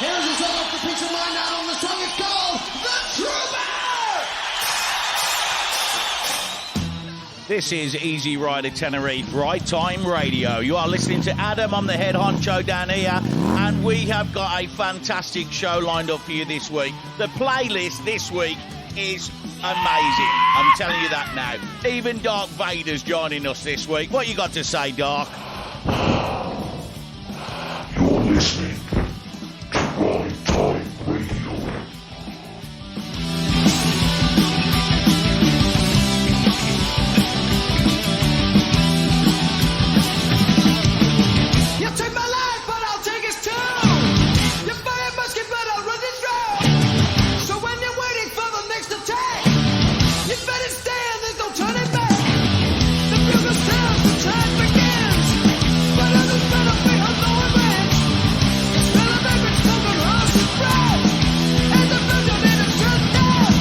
Here's his off the picture line out on the song. It's called The Trooper! This is Easy Rider Tenerife, Right Time Radio. You are listening to Adam. I'm the head honcho down here, and we have got a fantastic show lined up for you this week. The playlist this week is amazing. I'm telling you that now. Even Dark Vader's joining us this week. What you got to say, Dark? You're listening to Right Time Radio. You took my life, but I'll take his too. You fired musket, but I'll run this road. So when you're waiting for the next attack, you better stand, there's no turning back. The business sounds, the time begins. But others better be on no revenge. Instead of every summer horse is bred. And the builder in a shut down.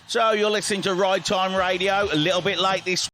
So you're listening to Ride Time Radio, a little bit late this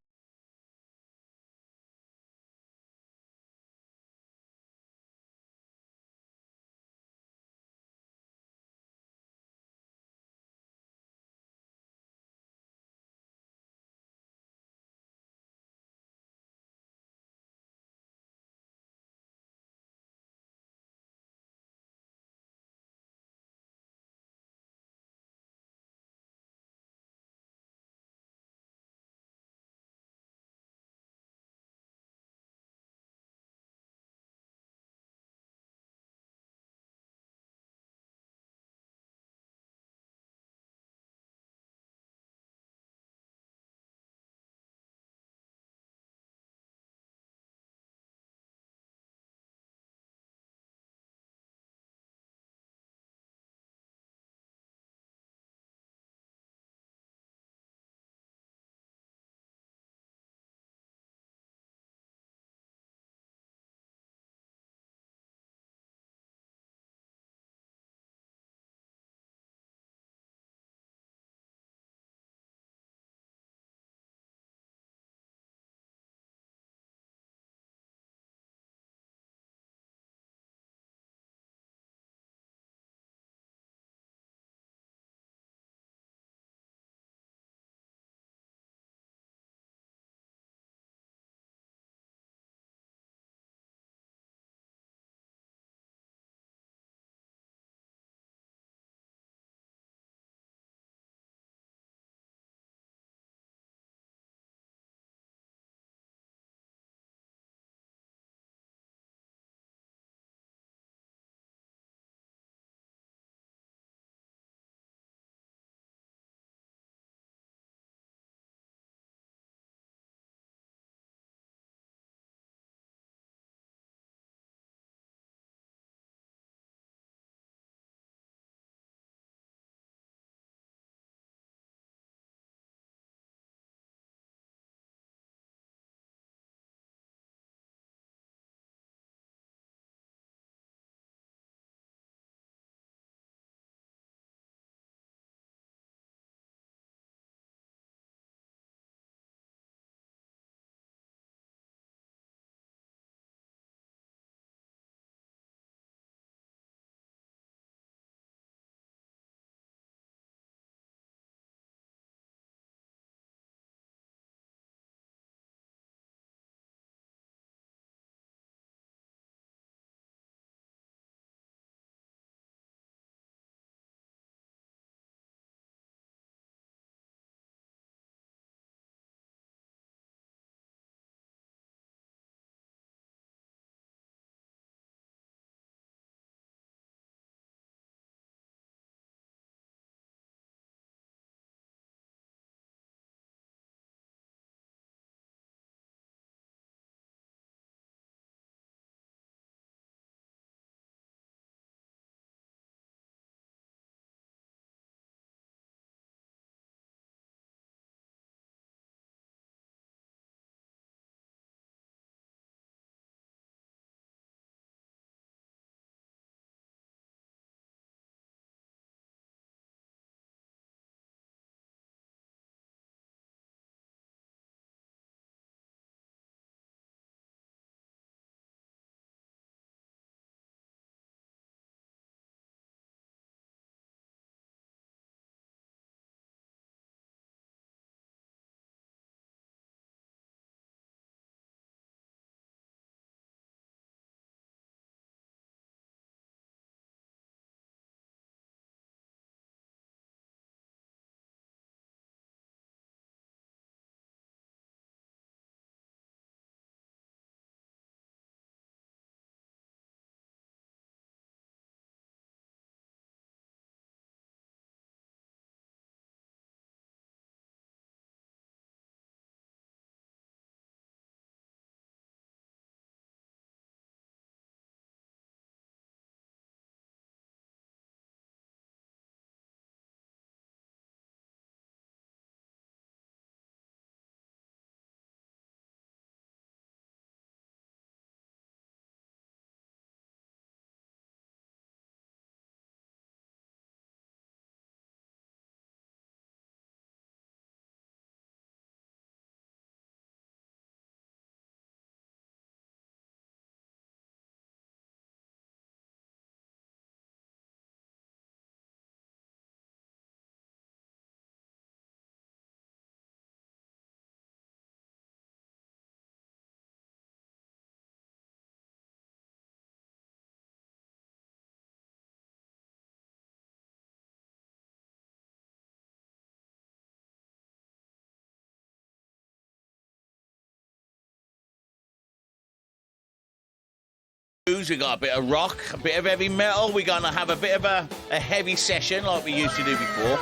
We got a bit of rock, a bit of heavy metal. We're going to have a bit of a heavy session like we used to do before.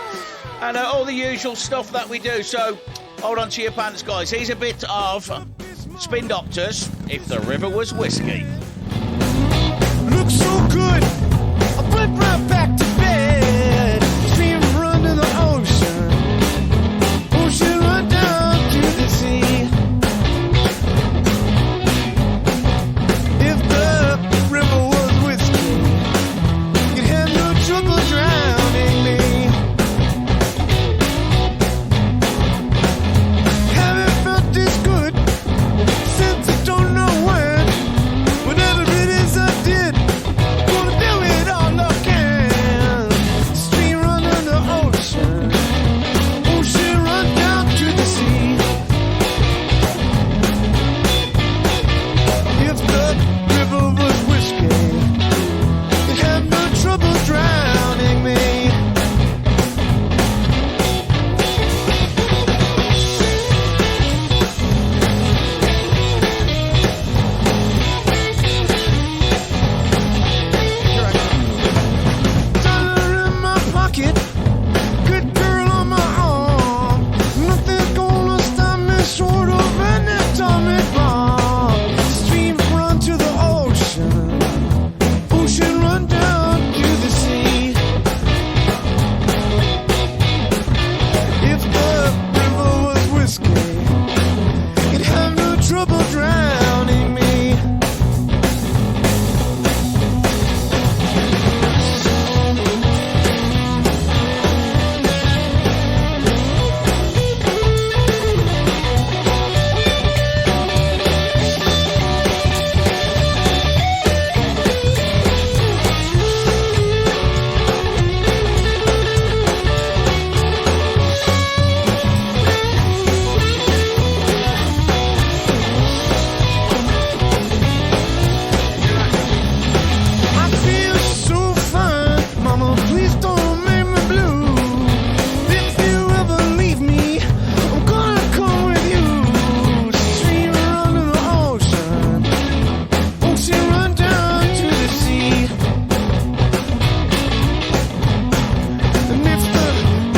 And all the usual stuff that we do. So hold on to your pants, guys. Here's a bit of Spin Doctors, If the River Was Whiskey. Looks so good. I went right back to bed. Stream run to the ocean. Ocean run down to the sea. If the river was whiskey, you'd have no trouble drowning me. Haven't felt this good since I don't know when. Whenever it is I did, gonna do it all I can. Stream run on the ocean, ocean run down to the sea. If the river was whiskey, you'd have no trouble drowning me. Dollar in my pocket, good girl on my arm. Nothing's gonna stop me short of an atomic bomb. Stream run to the ocean, ocean run down to the sea. If the river was whiskey, you'd have no trouble drowning me. I feel so fine, mama, please don't make me blue. If you ever leave me, I'm gonna come with you. Stream run to the ocean, ocean run down to the sea. And if the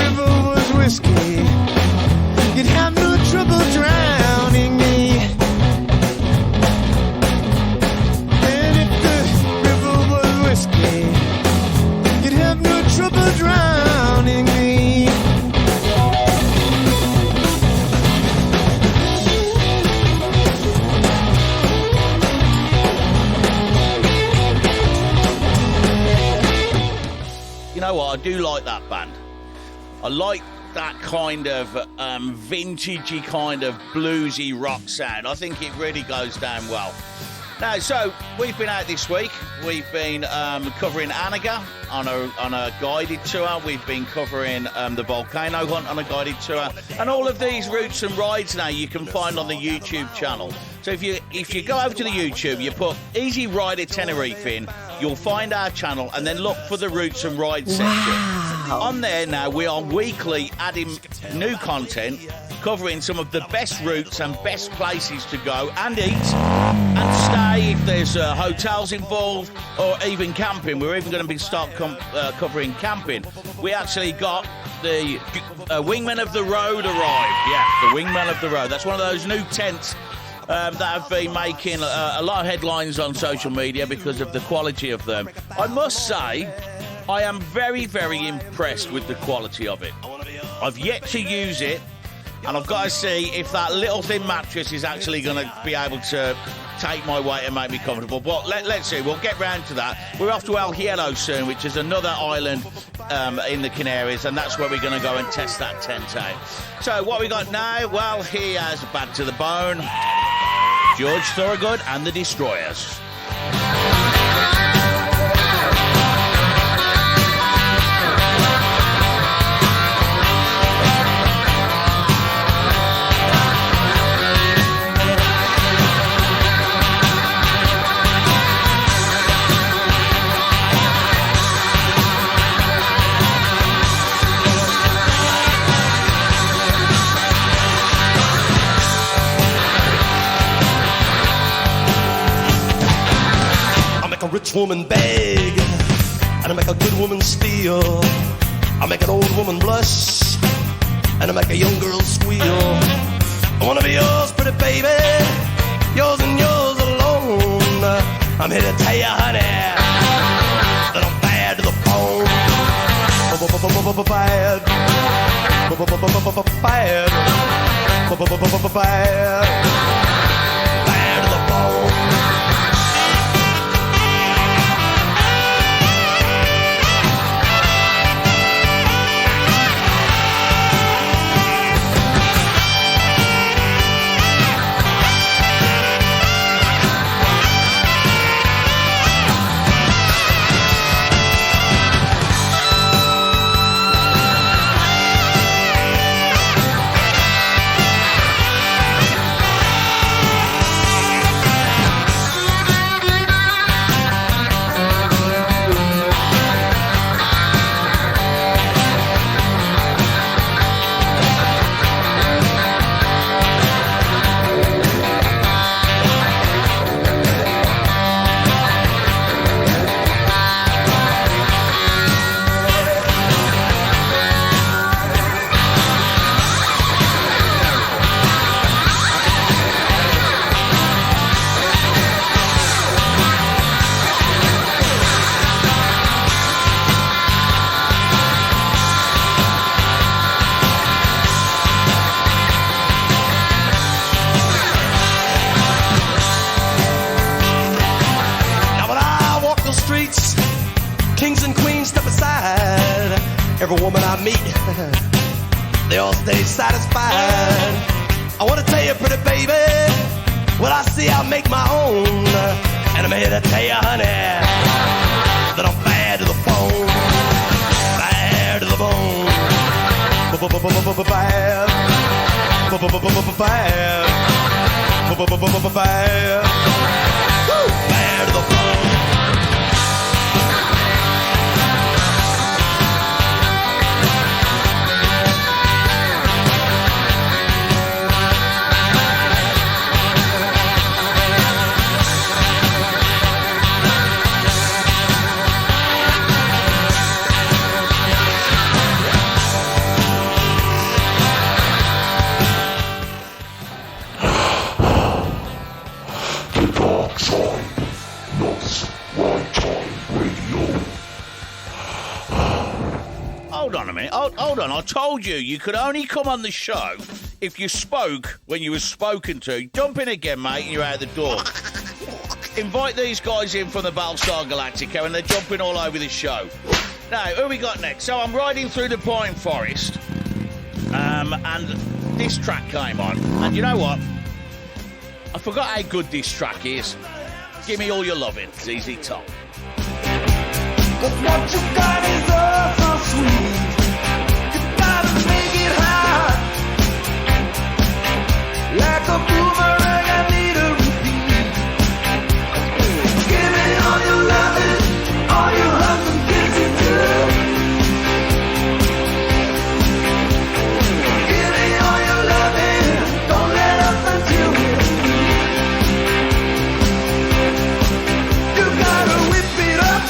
river was whiskey, you'd have no trouble drowning me. And if the river was whiskey, you'd have no trouble drowning me. You know what? I do like that band. I like that kind of vintagey kind of bluesy rock sound. I think it really goes down well. Now, so we've been out this week. We've been covering Anaga on a guided tour. We've been covering the volcano hunt on a guided tour, and all of these routes and rides now you can find on the YouTube channel. So if you go over to the YouTube, you put Easy Rider Tenerife in, you'll find our channel, and then look for the routes and rides section. On there now, we are weekly adding new content, covering some of the best routes and best places to go and eat and stay if there's hotels involved, or even camping. We're even going to start covering camping. We actually got the Wingmen of the Road arrived. Yeah, the Wingmen of the Road. That's one of those new tents that have been making a lot of headlines on social media because of the quality of them. I must say, I am very, very impressed with the quality of it. I've yet to use it, and I've got to see if that little thin mattress is actually going to be able to take my weight and make me comfortable. But let's see, we'll get round to that. We're off to El Hierro soon, which is another island in the Canaries, and that's where we're going to go and test that tent out. So what we got now? Well, here's Bad to the Bone, George Thorogood and the Destroyers. woman beg, and I make a good woman steal. I make an old woman blush, and I make a young girl squeal. I wanna be yours, pretty baby, yours and yours alone. I'm here to tell you, honey, that I'm bad to the bone. Bad. Bad. Bad to the bone. Every woman I meet, they all stay satisfied. I want to tell you, pretty baby, what I see I make my own. And I'm here to tell you, honey, that I'm bad to the bone. Bad to the bone. Bad. Bad. Bad to the bone. Hold on, I told you you could only come on the show if you spoke when you were spoken to. Jump in again, mate, and you're out the door. Invite these guys in from the Battlestar Galactica and they're jumping all over the show. Now, who we got next? So I'm riding through the pine forest and this track came on. And you know what? I forgot how good this track is. Give me all your loving, ZZ Top. 'Cause what you got is all so sweet. Like a boomerang, I need a repeat. Give me all your loving, all your hugs and kisses too. Give me all your loving, don't let up until we're free. You gotta whip it up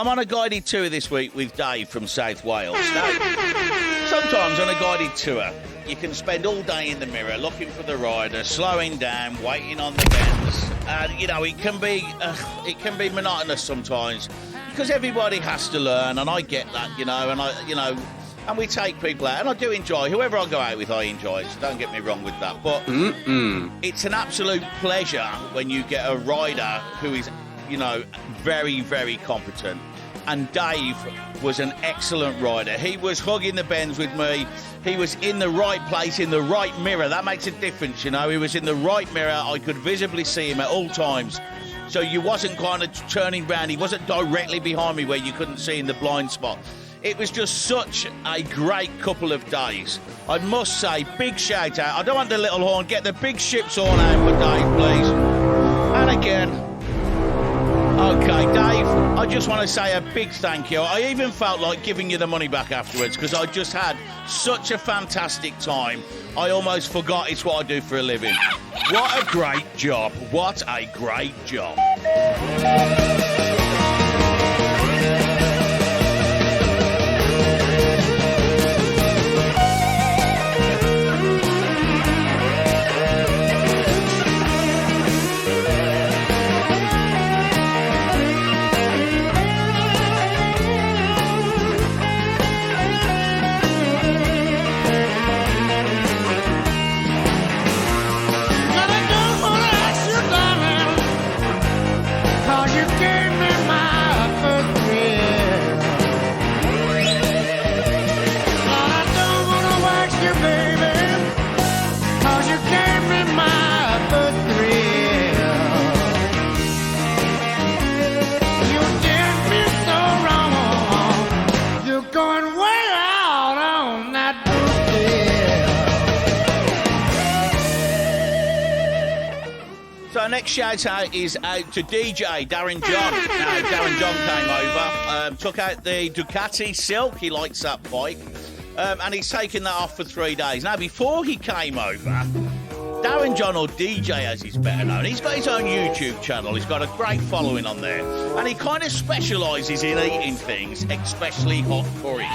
I'm on a guided tour this week with Dave from South Wales. Now, sometimes on a guided tour, you can spend all day in the mirror looking for the rider, slowing down, waiting on the bends. And, you know, it can be monotonous sometimes because everybody has to learn, and I get that, and we take people out, and I do enjoy, whoever I go out with, I enjoy, so don't get me wrong with that. But it's an absolute pleasure when you get a rider who is, very, very competent. And Dave was an excellent rider. He was hugging the bends with me. He was in the right place, in the right mirror. That makes a difference, He was in the right mirror. I could visibly see him at all times. So you wasn't kind of turning round. He wasn't directly behind me where you couldn't see in the blind spot. It was just such a great couple of days. I must say, big shout out. I don't want the little horn. Get the big ship's horn out for Dave, please. And again... OK, Dave, I just want to say a big thank you. I even felt like giving you the money back afterwards because I just had such a fantastic time. I almost forgot it's what I do for a living. What a great job. What a great job. Next shout out is out to DJ Darren John. Now, Darren John came over, took out the Ducati Silk. He likes that bike, and he's taken that off for 3 days. Now, before he came over, Darren John, or DJ as he's better known, he's got his own YouTube channel. He's got a great following on there, and he kind of specialises in eating things, especially hot curries.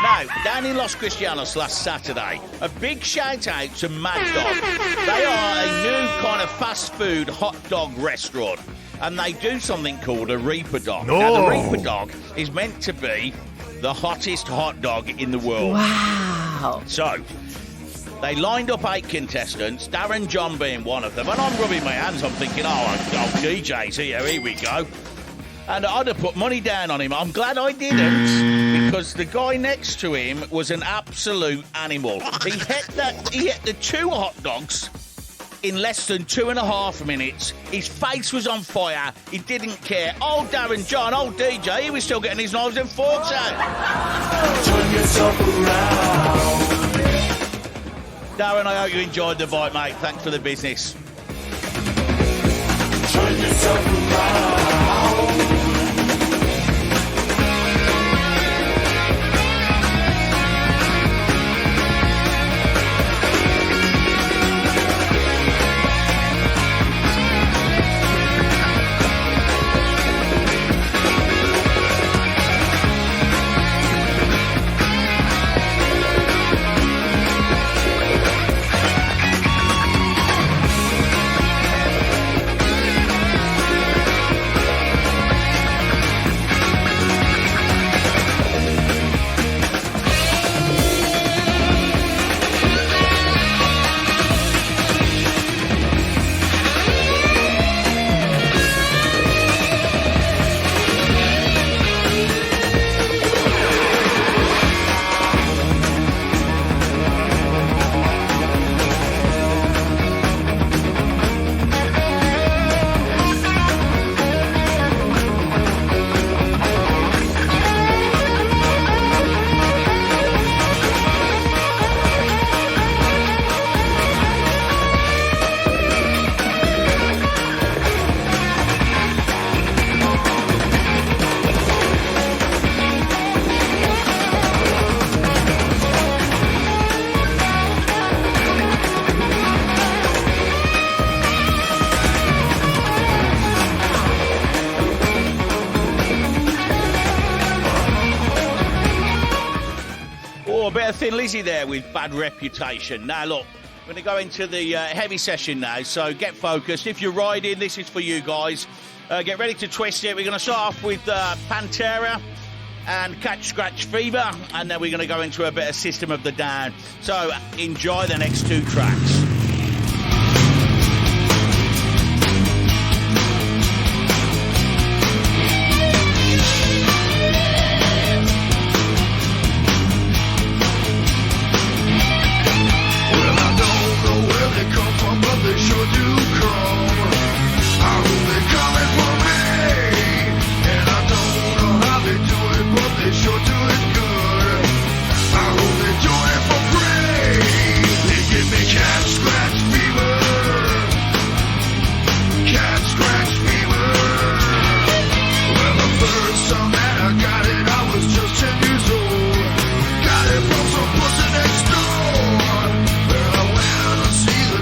Now, down in Los Cristianos last Saturday, a big shout out to Mad Dog. They are a new kind of fast food hot dog restaurant, and they do something called a Reaper Dog. No. Now, the Reaper Dog is meant to be the hottest hot dog in the world. Wow. So, they lined up 8 contestants, Darren John being one of them, and I'm rubbing my hands, I'm thinking, DJ's here we go. And I'd have put money down on him. I'm glad I didn't, because the guy next to him was an absolute animal. He ate the 2 hot dogs in less than 2.5 minutes. His face was on fire. He didn't care. Old Darren John, old DJ, he was still getting his knives and forks out. Turn yourself around. Darren, I hope you enjoyed the bite, mate. Thanks for the business. Turn yourself around. Thin Lizzy there with Bad Reputation. Now, look, we're going to go into the heavy session now, so get focused. If you're riding, this is for you guys. Get ready to twist it. We're going to start off with Pantera and Catch Scratch Fever, and then we're going to go into a bit of System of the Down. So enjoy the next two tracks.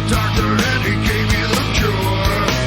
Doctor and he gave me the cure.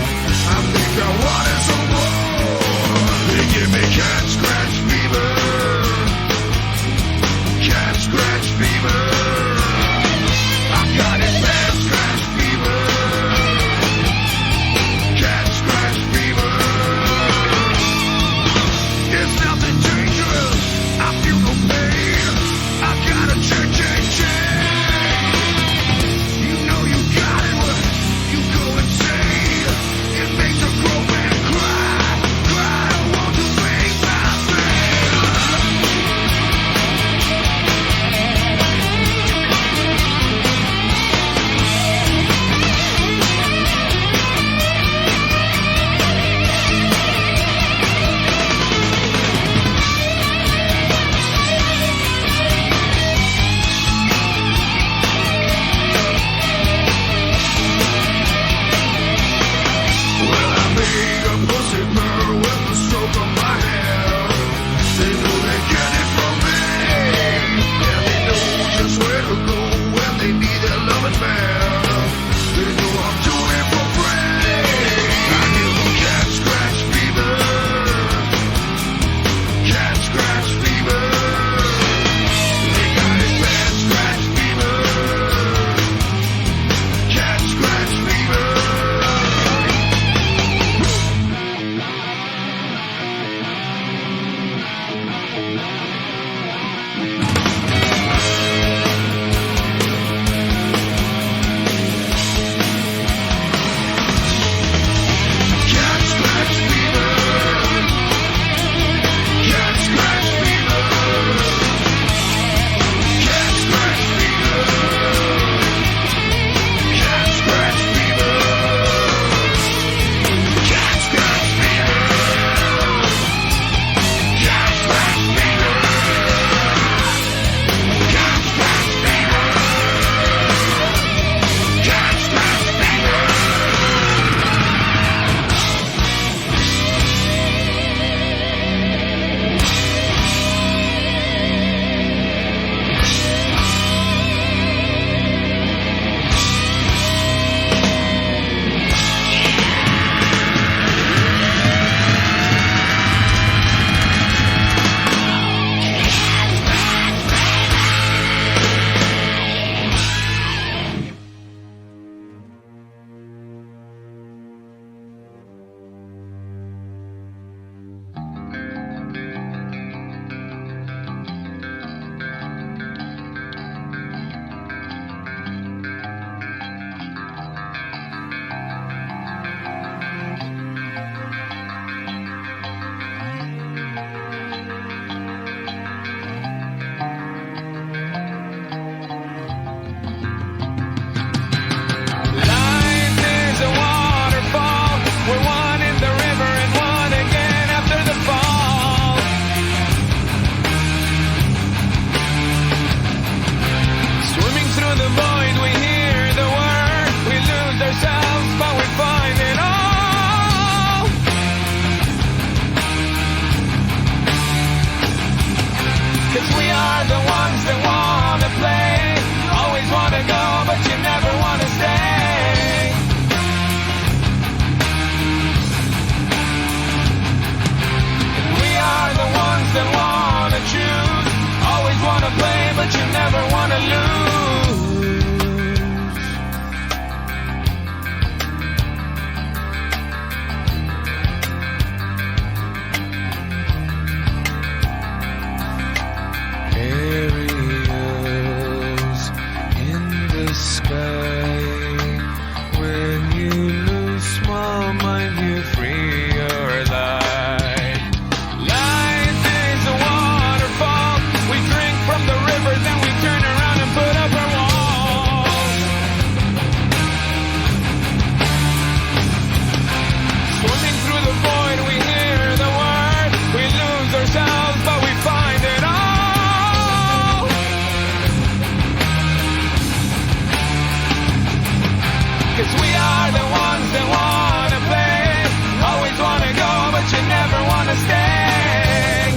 'cause we are the ones that wanna play. Always wanna go, but you never wanna stay.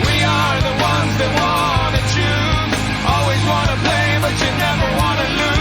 We are the ones that wanna choose. Always wanna play, but you never wanna lose.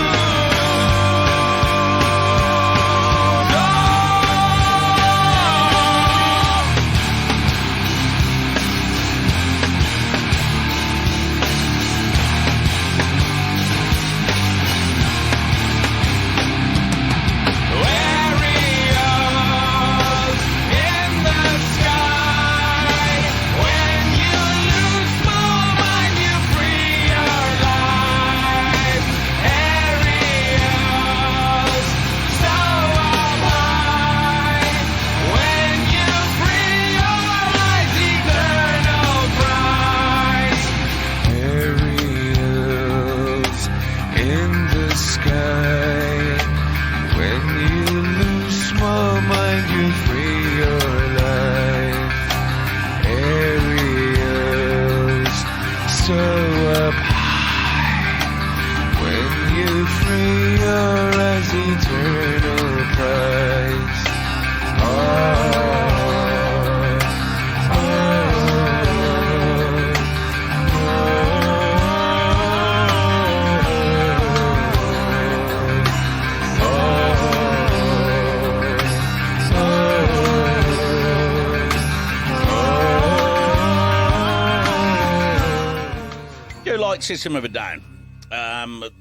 System of a Down.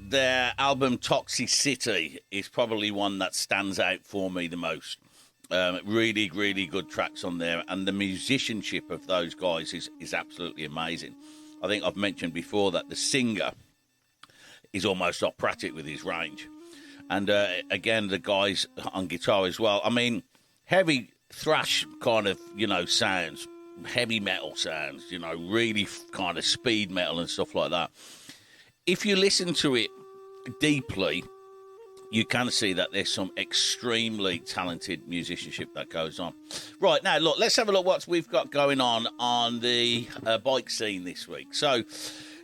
Their album Toxicity is probably one that stands out for me the most. Really, really good tracks on there, and the musicianship of those guys is absolutely amazing. I think I've mentioned before that the singer is almost operatic with his range. And again, the guys on guitar as well. I mean, heavy thrash kind of, sounds, heavy metal sounds, really kind of speed metal and stuff like that. If you listen to it deeply, you can see that there's some extremely talented musicianship that goes on. Right, now, look, let's have a look what we've got going on the bike scene this week. So,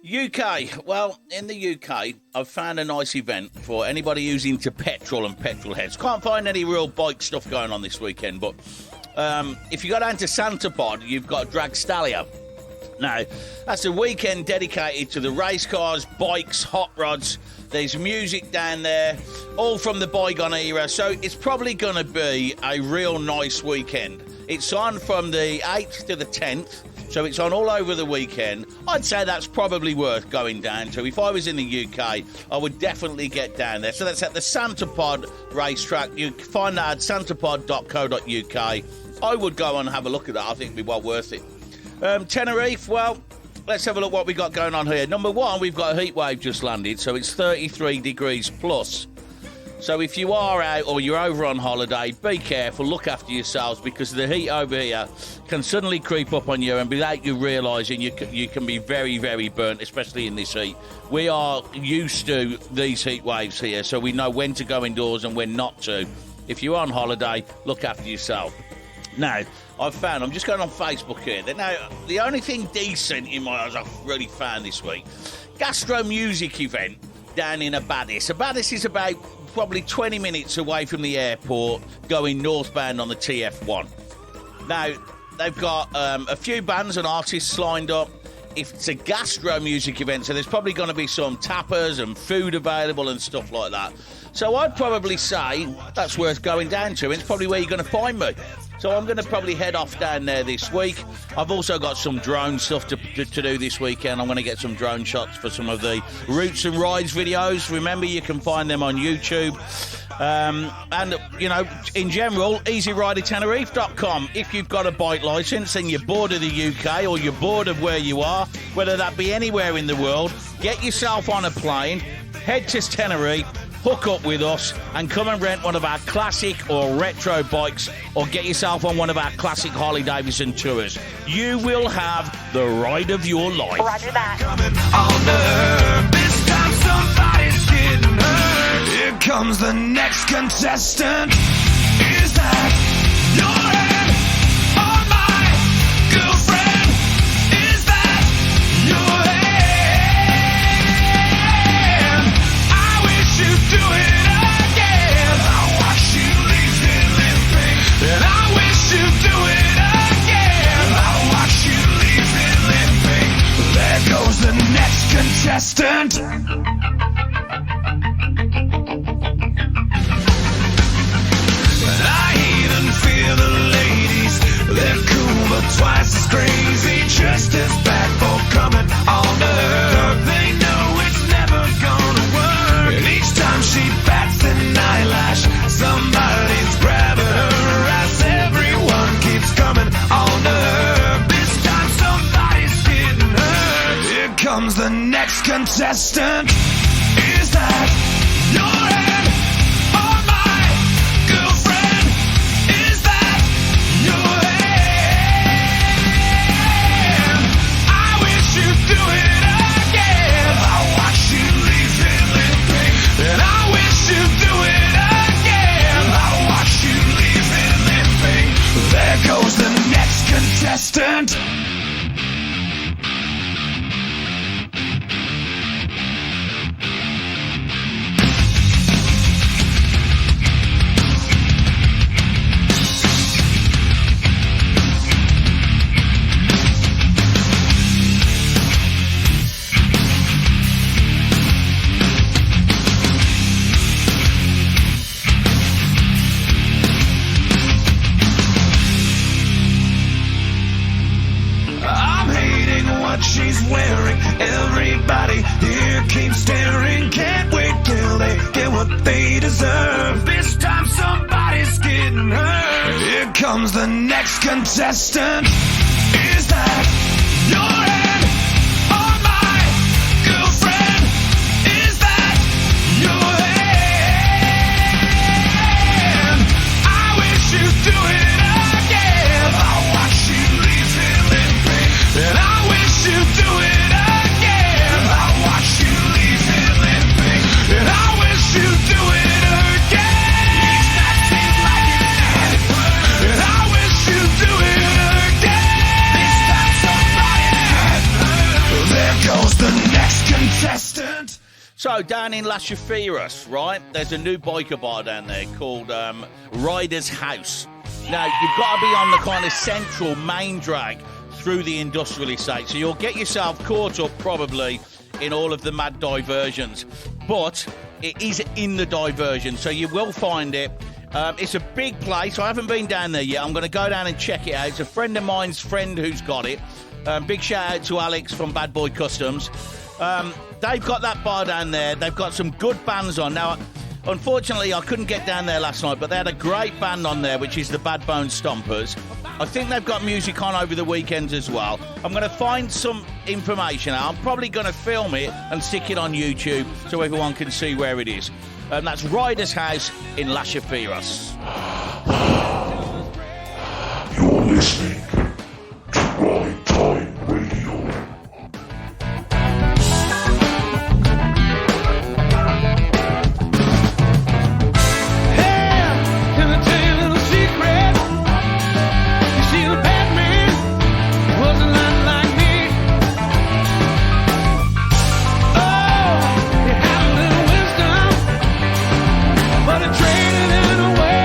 UK. Well, in the UK, I've found a nice event for anybody who's into petrol and petrol heads. Can't find any real bike stuff going on this weekend, but if you go down to Santa Pod, you've got Dragstalio. Now, that's a weekend dedicated to the race cars, bikes, hot rods. There's music down there, all from the bygone era, so it's probably going to be a real nice weekend. It's on from the 8th to the 10th, so it's on all over the weekend. I'd say that's probably worth going down to. If I was in the UK, I would definitely get down there. So that's at the Santa Pod racetrack. You can find that at santapod.co.uk. I would go and have a look at that. I think it'd be well worth it. Tenerife, well, let's have a look what we got going on here. Number one, we've got a heat wave just landed, so it's 33 degrees plus. So if you are out or you're over on holiday, be careful, look after yourselves, because the heat over here can suddenly creep up on you, and without you realising, you can be very, very burnt, especially in this heat. We are used to these heat waves here, so we know when to go indoors and when not to. If you're on holiday, look after yourself. Now, I'm just going on Facebook here. Now, the only thing decent in my eyes I've really found this week, Gastro Music event down in Abadis. Abadis is about probably 20 minutes away from the airport, going northbound on the TF1. Now, they've got a few bands and artists lined up. If it's a gastro music event, so there's probably going to be some tapas and food available and stuff like that. So I'd probably say that's worth going down to, and it's probably where you're going to find me. So I'm going to probably head off down there this week. I've also got some drone stuff to do this weekend. I'm going to get some drone shots for some of the routes and rides videos. Remember, you can find them on YouTube. And, in general, easyridertenerife.com. If you've got a bike licence and you're bored of the UK or you're bored of where you are, whether that be anywhere in the world, get yourself on a plane, head to Tenerife, hook up with us and come and rent one of our classic or retro bikes, or get yourself on one of our classic Harley Davidson tours. You will have the ride of your life. Roger that. Coming on the this time somebody's getting hurt. Here comes the next contestant. Is that your head or my girlfriend? Is that your head? contestant. I even feel the ladies, they're cool but twice as crazy, just as bad for coming on to her. They know it's never gonna work, and each time she bats an eyelash, somebody's grabbing her as everyone keeps coming on to her. This time somebody's getting hurt. Here comes the next contestant. Is that your head or my girlfriend? Is that your hand? I wish you'd do it again. I watch you leave it limping, and I wish you'd do it again. I watch you leave it limping. There goes the next contestant. She's wearing, everybody here keeps staring. Can't wait till they get what they deserve. This time somebody's getting hurt. Here comes the next contestant. Is that your hand or my girlfriend? Is that your hand? I wish you'd do it again. I watch you leave it limping, and I wish you do it again. I watch you leave it limping, and I wish you do it again. Each night seems like it's getting worse, and I wish you do it again. This time somebody had hurt. There goes the next contestant. So, down in Las Chafiras, right, there's a new biker bar down there called Rudys House. Now, you've got to be on the kind of central main drag through the industrial estate, so you'll get yourself caught up probably in all of the mad diversions, but it is in the diversion, so you will find it. It's a big place. I haven't been down there yet. I'm going to go down and check it out. It's a friend of mine's friend who's got it. Big shout out to Alex from Bad Boy Customs. They've got that bar down there. They've got some good bands on. Now, unfortunately, I couldn't get down there last night, but they had a great band on there, which is the Bad Bone Stompers. I think they've got music on over the weekends as well. I'm going to find some information out. I'm probably going to film it and stick it on YouTube so everyone can see where it is. And that's Rudys House in Las Chafiras. You're listening to Ride Time Radio. But I traded it away.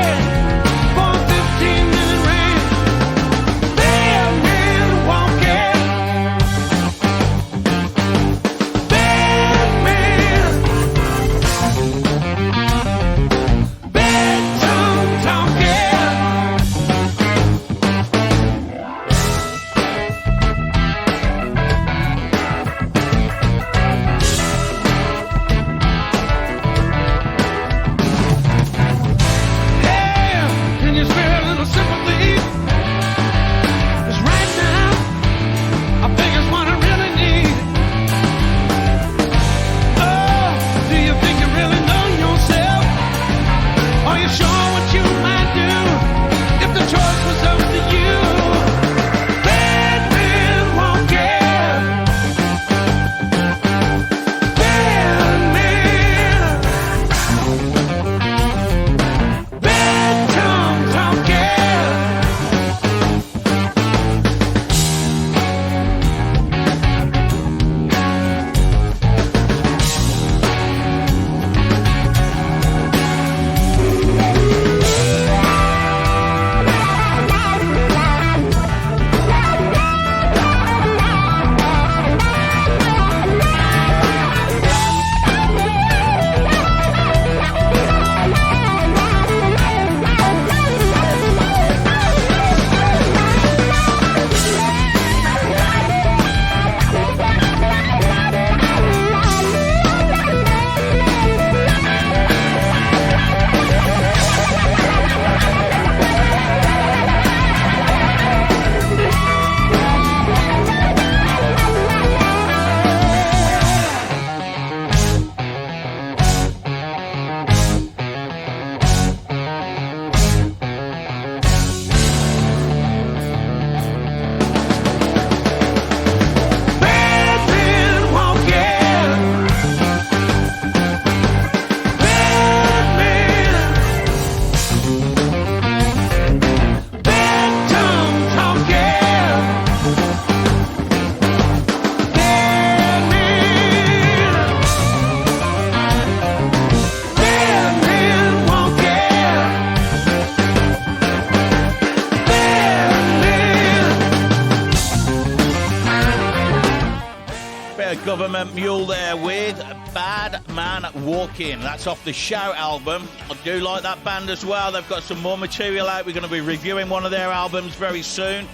Mule there with Bad Man Walking. That's off the Shout album. I do like that band as well. They've got some more material out. We're going to be reviewing one of their albums very soon.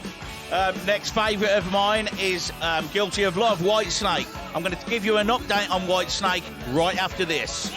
Next favourite of mine is Guilty of Love, Whitesnake. I'm going to give you an update on Whitesnake right after this.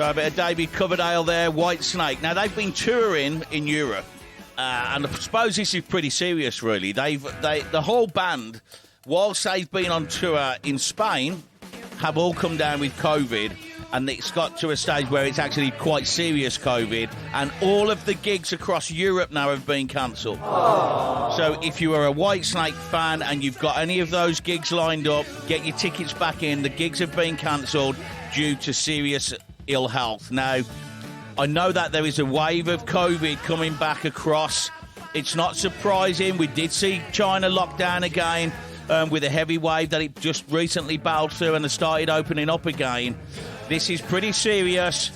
A bit of David Coverdale there, Whitesnake. Now, they've been touring in Europe, and I suppose this is pretty serious, really. The whole band, whilst they've been on tour in Spain, have all come down with COVID, and it's got to a stage where it's actually quite serious COVID, and all of the gigs across Europe now have been cancelled. So if you are a Whitesnake fan and you've got any of those gigs lined up, get your tickets back in. The gigs have been cancelled due to serious ill health. Now, I know that there is a wave of COVID coming back across. It's not surprising. We did see China lock down again with a heavy wave that it just recently bowed through and has started opening up again. This is pretty serious.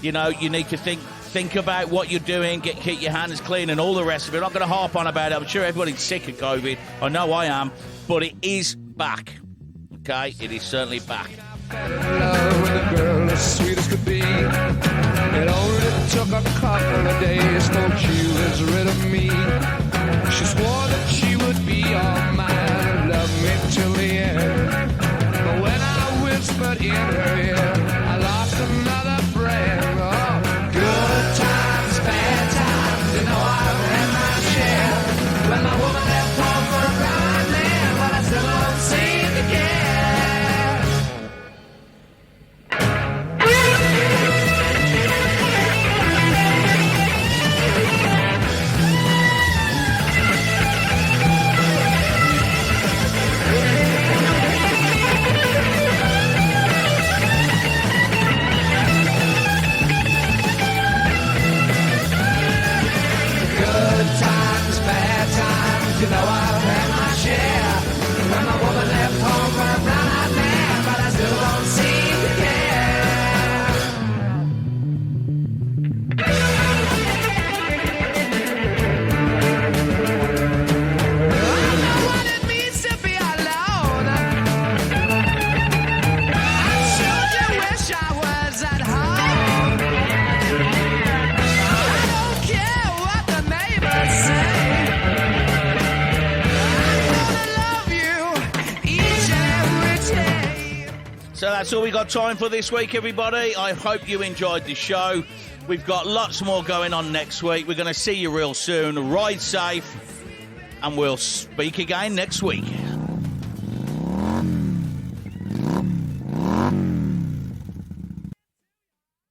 You know, you need to think about what you're doing, keep your hands clean and all the rest of it. I'm not going to harp on about it. I'm sure everybody's sick of COVID. I know I am. But it is back. Okay? It is certainly back. Love with a girl as sweet as could be. It only took a couple of days till she was rid of me. She swore that she would be all mine and love me till the end. But when I whispered in her ear, I lost another friend. Oh, good times, bad times, you know I've had my share. When my woman left home for a blind man, but I still don't seem to care. So that's all we got time for this week, everybody. I hope you enjoyed the show. We've got lots more going on next week. We're going to see you real soon. Ride safe, and we'll speak again next week.